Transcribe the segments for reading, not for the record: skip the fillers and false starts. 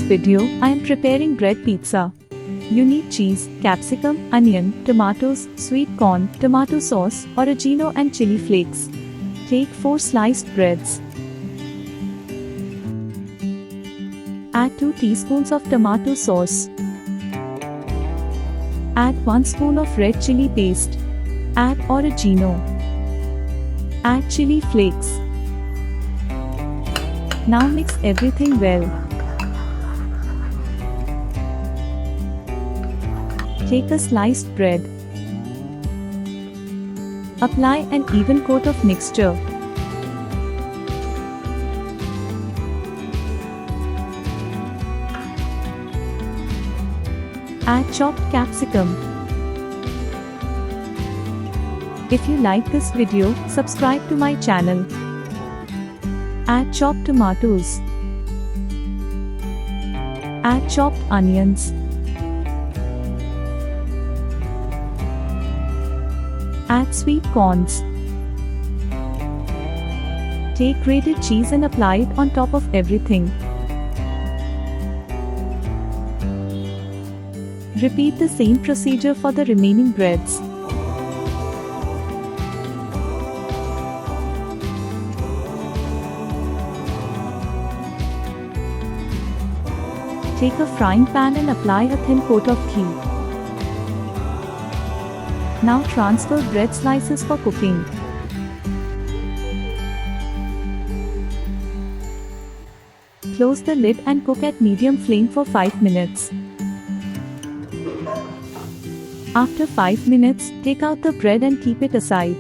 video, I am preparing bread pizza. You need cheese, capsicum, onion, tomatoes, sweet corn, tomato sauce, oregano and chili flakes. Take 4 sliced breads. Add 2 teaspoons of tomato sauce. Add 1 spoon of red chili paste. Add oregano. Add chili flakes. Now mix everything well. Take a sliced bread. Apply an even coat of mixture. Add chopped capsicum. If you like this video, subscribe to my channel. Add chopped tomatoes. Add chopped onions. Add sweet corns. Take grated cheese and apply it on top of everything. Repeat the same procedure for the remaining breads. Take a frying pan and apply a thin coat of ghee. Now transfer bread slices for cooking. Close the lid and cook at medium flame for 5 minutes. After 5 minutes, take out the bread and keep it aside.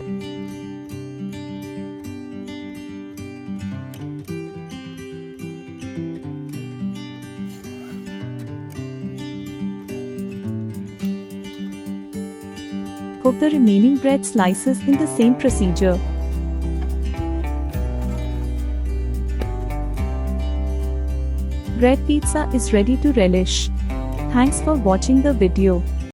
Cook the remaining bread slices in the same procedure. Bread pizza is ready to relish. Thanks for watching the video.